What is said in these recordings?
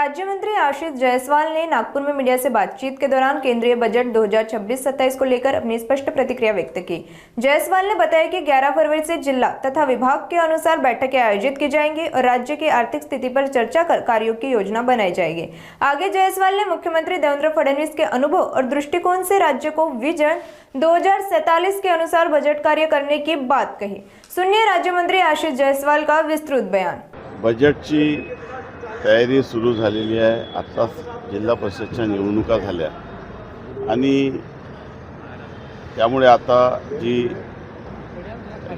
राज्य मंत्री आशीष जायसवाल ने नागपुर में मीडिया से बातचीत के दौरान केंद्रीय बजट 2026-27 को लेकर अपनी स्पष्ट प्रतिक्रिया व्यक्त की। जायसवाल ने बताया कि 11 फरवरी से जिला तथा विभाग के अनुसार बैठकें आयोजित की जाएंगी और राज्य की आर्थिक स्थिति पर चर्चा कर कार्यों की योजना बनाई जाएगी। आगे जायसवाल ने मुख्यमंत्री देवेंद्र फडणवीस के अनुभव और दृष्टिकोण से राज्य को विजन 2047 के अनुसार बजट कार्य करने की बात कही। सुनिए राज्य मंत्री आशीष जायसवाल का विस्तृत बयान। बजेटची तयारी सुरू झालेली आहे। आत्ताच जिल्हा परिषदच्या निवडणुका झाल्या आणि त्यामुळे आता जी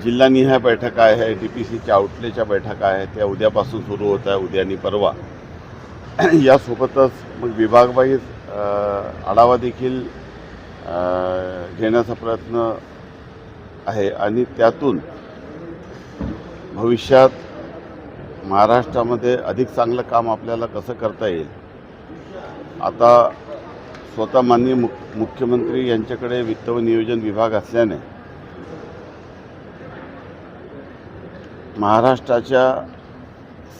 जिल्हानिहाय बैठका आहे, DPCच्या आउटलेटच्या बैठका आहेत, त्या उद्यापासून सुरू होत आहे, उद्या आणि परवा। यासोबतच मग विभागवाईज आढावा देखील घेण्याचा प्रयत्न आहे आणि त्यातून भविष्यात महाराष्ट्रामध्ये अधिक चांगलं काम आपल्याला कसं करता येईल। आता स्वतः माननीय मुख्यमंत्री यांच्याकडे वित्त व नियोजन विभाग असल्याने महाराष्ट्राच्या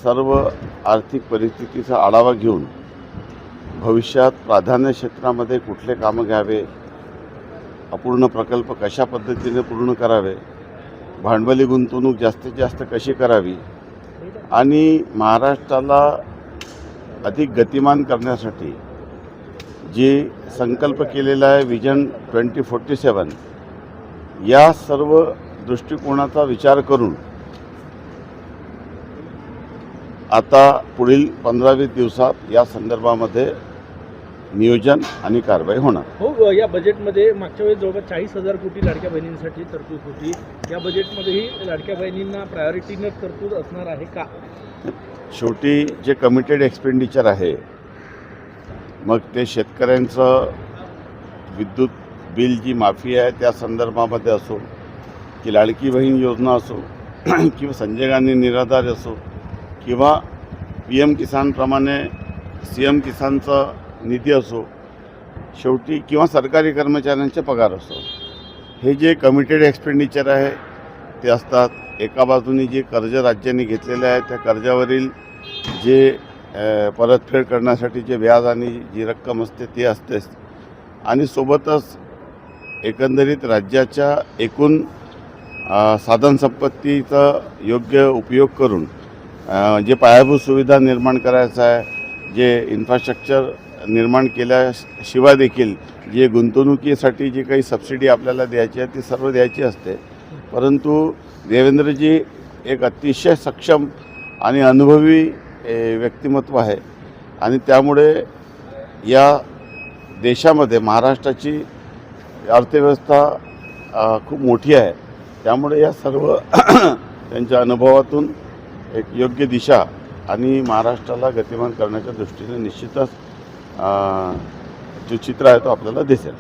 सर्व आर्थिक परिस्थितीचा आढावा घेऊन भविष्यात प्राधान्य क्षेत्रामध्ये कुठले कामं घ्यावे, अपूर्ण प्रकल्प कशा पद्धतीने पूर्ण करावे, भांडवली गुंतवणूक जास्तीत जास्त कशी करावी आणि महाराष्ट्राला अधिक गतिमान करण्यासाठी जे संकल्प केलेला आहे विजन 2047, या सर्व दृष्टिकोनाचा विचार करून आता पुढील 15-20 दिवसात या संदर्भामध्ये नियोजन आणि कारवाई होणार। हो, या बजेटमध्ये मागच्या वेळेस जवळपास 40,000 कोटी लाडक्या बहिणींसाठी तरतूद होती। या बजेटमध्येही लाडक्या बहिणींना प्रायोरिटीने तरतूद असणार आहे का? शेवटी जे कमिटेड एक्सपेंडिचर आहे, मग ते शेतकऱ्यांचं विद्युत बिल जी माफी आहे त्या संदर्भामध्ये असो, की लाडकी बहीण योजना असो, किंवा संजय गांधी निराधार असो, किंवा PM किसानप्रमाणे CM किसानचा निधी असो, शेवटी किंवा सरकारी कर्मचाऱ्यांचे पगार असो, हे जे कमिटेड एक्सपेंडिचर आहे ते असतात। एका बाजूने जे कर्ज राज्यांनी घेतलेले आहे त्या कर्जावरील जे परतफेड करण्यासाठी जे व्याज आणि जी रक्कम असते ते असतेच आणि सोबतच एकंदरीत राज्याच्या एकूण साधनसंपत्तीचा योग्य उपयोग करून जे पायाभूत सुविधा निर्माण करायचं आहे, जे इन्फ्रास्ट्रक्चर निर्माण केल्याशिवाय देखील जे गुंतवणुकीसाठी जी काही सबसिडी आपल्याला द्यायची आहे ती सर्व द्यायची असते। परंतु देवेंद्रजी एक अतिशय सक्षम आणि अनुभवी व्यक्तिमत्व आहे आणि त्यामुळे या देशामध्ये महाराष्ट्राची अर्थव्यवस्था खूप मोठी आहे। त्यामुळे या सर्व त्यांच्या अनुभवातून एक योग्य दिशा आणि महाराष्ट्राला गतिमान करण्याच्या दृष्टीने निश्चितच जो चित्र आहे तो आपल्याला दिसेल।